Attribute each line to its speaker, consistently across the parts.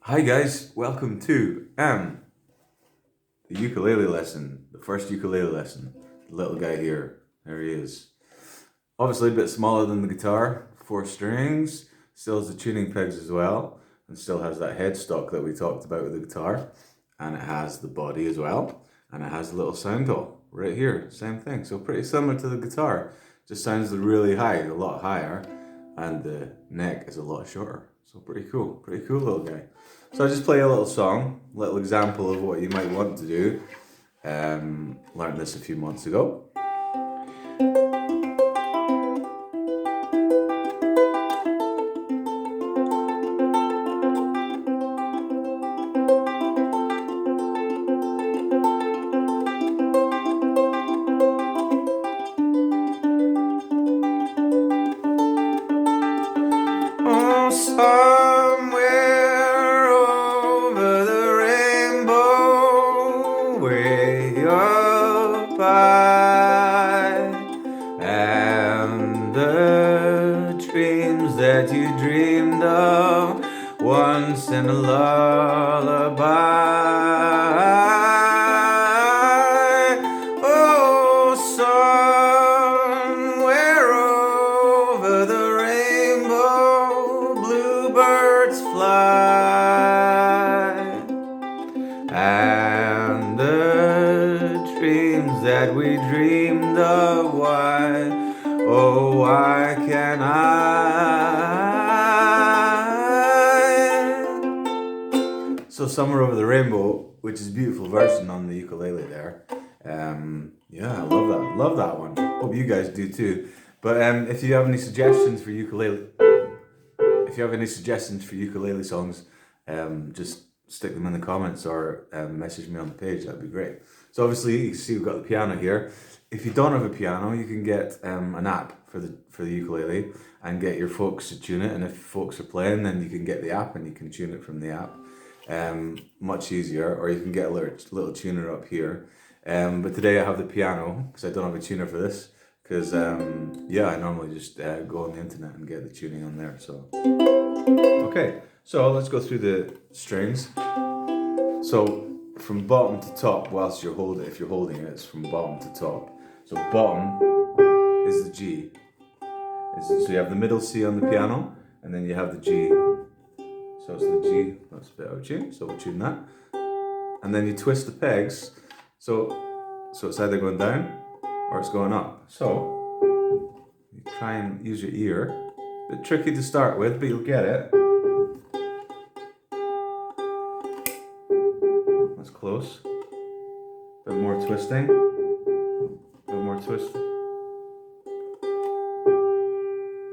Speaker 1: Hi guys, welcome to the ukulele lesson, the first ukulele lesson. The little guy here, there he is. Obviously a bit smaller than the guitar, 4 strings, still has the tuning pegs as well, and still has that headstock that we talked about with the guitar, and it has the body as well, and it has a little sound hole right here, same thing. So pretty similar to the guitar, just sounds really high, a lot higher, and the neck is a lot shorter. So pretty cool little guy. So I just play a little song, little example of what you might want to do. Learned this a few months ago. Oh, somewhere over the rainbow, way up high, and the dreams that you dreamed of once in a lullaby. Oh, somewhere over the rainbow, bluebirds fly, and the dreams that we dreamed of, why, oh, why can't I? So Somewhere Over the Rainbow, which is a beautiful version on the ukulele there. Yeah, I love that one. Hope you guys do too. But if you have any suggestions for ukulele songs, just stick them in the comments or message me on the page. That'd be great. So obviously you see we've got the piano here. If you don't have a piano, you can get an app for the ukulele and get your folks to tune it. And if folks are playing, then you can get the app and you can tune it from the app. Much easier. Or you can get a little tuner up here. But today I have the piano because I don't have a tuner for this. Because I normally just go on the internet and get the tuning on there. So okay, so let's go through the strings. So from bottom to top, if you're holding it, it's from bottom to top. So bottom is the G. So you have the middle C on the piano, and then you have the G. So it's the G. That's a bit out of tune. So we'll tune that, and then you twist the pegs. So it's either going down or it's going up. So you try and use your ear. A bit tricky to start with, but you'll get it. That's close. Bit more twisting. Bit more twist.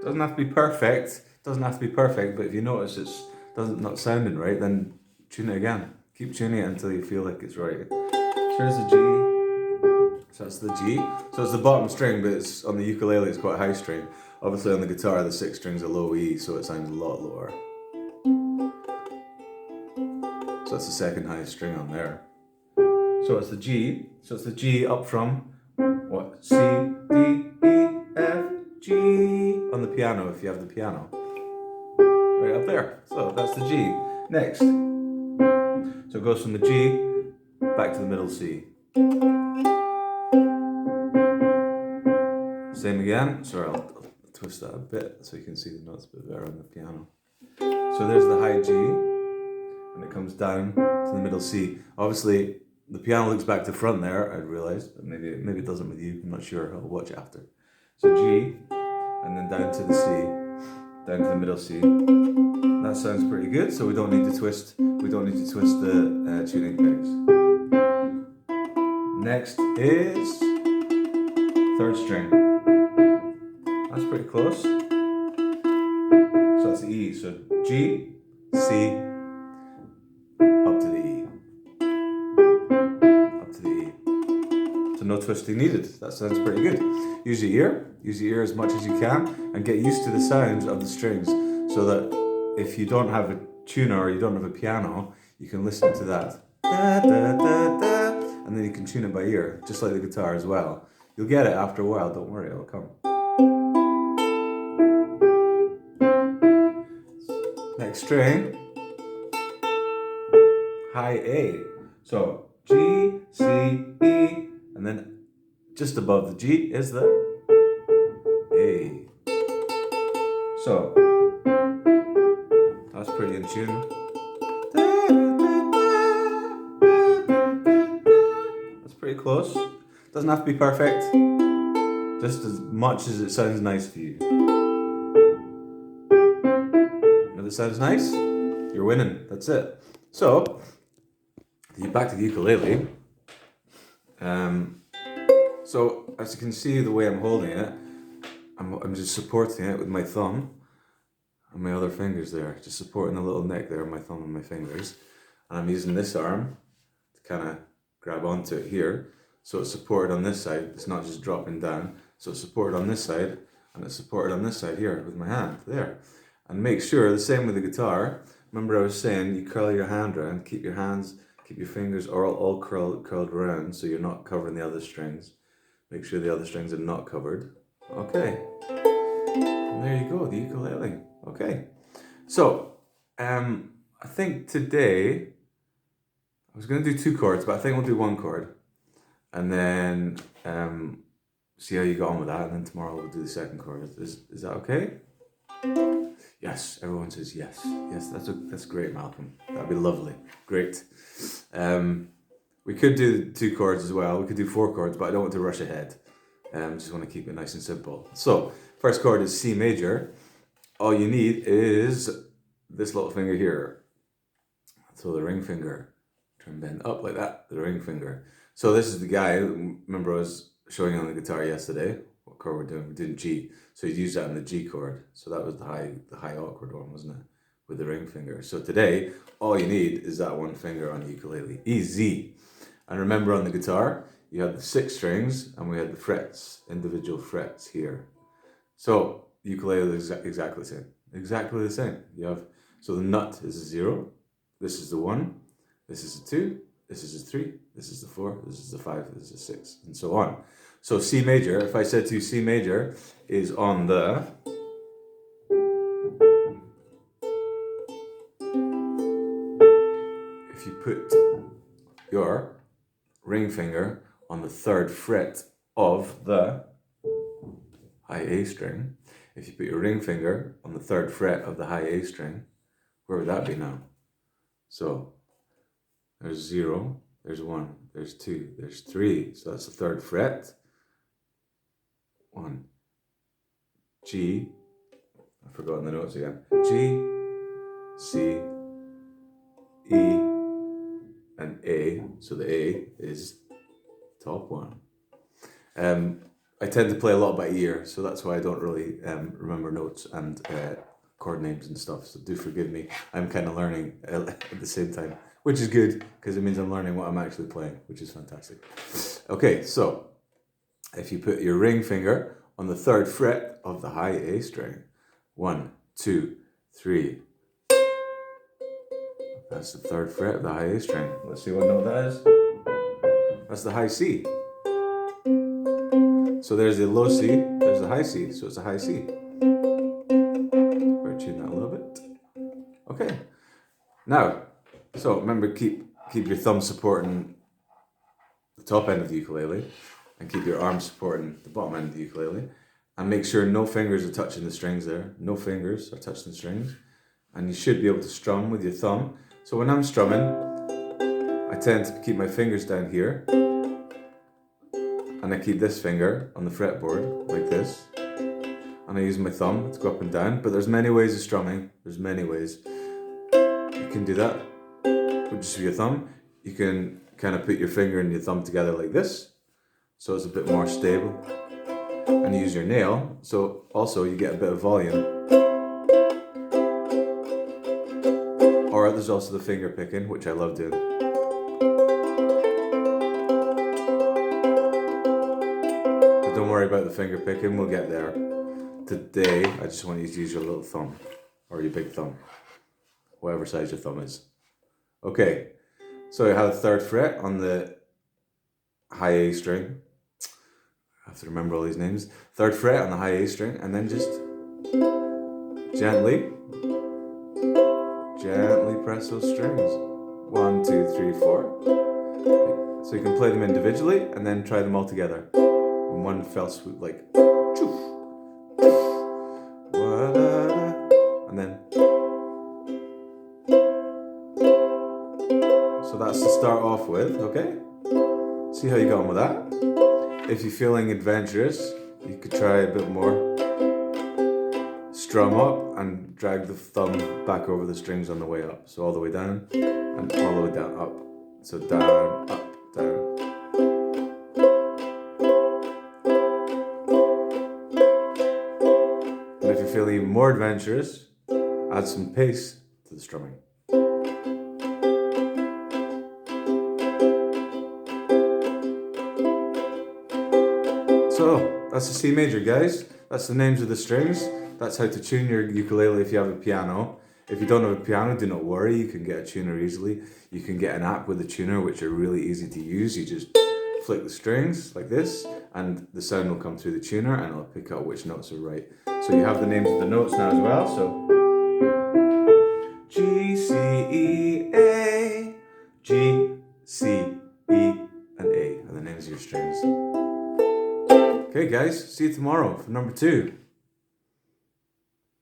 Speaker 1: Doesn't have to be perfect. But if you notice it's not sounding right, then tune it again. Keep tuning it until you feel like it's right. So here's the G. So that's the G. So it's the bottom string, but it's on the ukulele it's quite high string. Obviously on the guitar the 6th string's a low E, so it sounds a lot lower. So that's the 2nd highest string on there. So it's the G. So it's the G up from what? C, D, E, F, G on the piano if you have the piano. Right up there. So that's the G. Next. So it goes from the G back to the middle C. Same again. Sorry, I'll twist that a bit so you can see the notes a bit better on the piano. So there's the high G, and it comes down to the middle C. Obviously, the piano looks back to front there, I realised. Maybe it doesn't with you, I'm not sure. I'll watch after. So G, and then down to the C, down to the middle C. That sounds pretty good, so we don't need to twist the tuning pegs. Next is 3rd string. That's pretty close. So that's the E. So G, C, up to the E. Up to the E. So no twisting needed. That sounds pretty good. Use your ear as much as you can and get used to the sounds of the strings so that if you don't have a tuner or you don't have a piano, you can listen to that. Da, da, da, da, and then you can tune it by ear, just like the guitar as well. You'll get it after a while, don't worry, it'll come. Next string high A. So G, C, E, and then just above the G is the A. So that's pretty in tune. That's pretty close. Doesn't have to be perfect, just as much as it sounds nice to you. If it sounds nice, you're winning. That's it. So, back to the ukulele. So as you can see, the way I'm holding it, I'm just supporting it with my thumb and my other fingers there, just supporting the little neck there of my thumb and my fingers. And I'm using this arm to kind of grab onto it here. So it's supported on this side, it's not just dropping down. So it's supported on this side, and it's supported on this side here with my hand, there. And make sure, the same with the guitar, remember I was saying you curl your hand around, keep your fingers all curled around so you're not covering the other strings. Make sure the other strings are not covered. Okay, and there you go, the ukulele. Okay, so I think today, I was going to do 2 chords, but I think we'll do 1 chord. And then see how you got on with that, and then tomorrow we'll do the 2nd chord. Is that okay? Yes, everyone says yes. Yes, that's great, Malcolm. That'd be lovely. Great. We could do 2 chords as well. We could do 4 chords, but I don't want to rush ahead. Just want to keep it nice and simple. So, first chord is C major. All you need is this little finger here. So the ring finger. Try and bend up like that, the ring finger. So this is the guy, remember I was showing you on the guitar yesterday, what chord we're doing. We're doing G. So he's used that on the G chord. So that was the high awkward one, wasn't it? With the ring finger. So today, all you need is that one finger on the ukulele. Easy. And remember on the guitar, you had the 6 strings and we had the frets, individual frets here. So ukulele is exactly the same. Exactly the same. So the nut is a 0, this is the 1, this is a 2, this is a 3, this is the 4, this is the 5, this is the 6, and so on. So C major, if I said to you C major is on the if you put your ring finger on the 3rd fret of the high A string, if you put your ring finger on the 3rd fret of the high A string, where would that be now? So there's 0, there's 1, there's 2, there's 3. So that's the 3rd fret. 1, G, I've forgotten the notes again. G, C, E, and A. So the A is top 1. I tend to play a lot by ear, so that's why I don't really remember notes and chord names and stuff. So do forgive me. I'm kind of learning at the same time, which is good because it means I'm learning what I'm actually playing, which is fantastic. Okay, so if you put your ring finger on the 3rd fret of the high A string, 1, 2, 3. That's the 3rd fret of the high A string. Let's see what note that is. That's the high C. So there's the low C, there's the high C, so it's a high C. Better tune that a little bit. Okay. Now, so remember, keep your thumb supporting the top end of the ukulele, and keep your arm supporting the bottom end of the ukulele, and make sure no fingers are touching the strings there. No fingers are touching the strings, and you should be able to strum with your thumb. So when I'm strumming, I tend to keep my fingers down here, and I keep this finger on the fretboard like this, and I use my thumb to go up and down. But there's many ways of strumming. There's many ways. You can do that with just your thumb. You can kind of put your finger and your thumb together like this, so it's a bit more stable. And use your nail, so also you get a bit of volume. Or there's also the finger picking, which I love doing. But don't worry about the finger picking, we'll get there. Today, I just want you to use your little thumb, or your big thumb, whatever size your thumb is. Okay, so you have the 3rd fret on the high A string. I have to remember all these names. 3rd fret on the high A string, and then just gently press those strings. 1, 2, 3, 4. So you can play them individually and then try them all together in one fell swoop, like choof, choof, wa-da-da, and then. So that's to start off with, okay? See how you got on with that. If you're feeling adventurous, you could try a bit more. Strum up and drag the thumb back over the strings on the way up. So all the way down and all the way down, up. So down, up, down. And if you're feeling even more adventurous, add some pace to the strumming. So that's the C major, guys. That's the names of the strings. That's how to tune your ukulele if you have a piano. If you don't have a piano, do not worry. You can get a tuner easily. You can get an app with a tuner, which are really easy to use. You just flick the strings like this, and the sound will come through the tuner, and it'll pick out which notes are right. So you have the names of the notes now as well. So G, C, E, A, G, C, E, and A are the names of your strings. Okay, guys, see you tomorrow for number 2.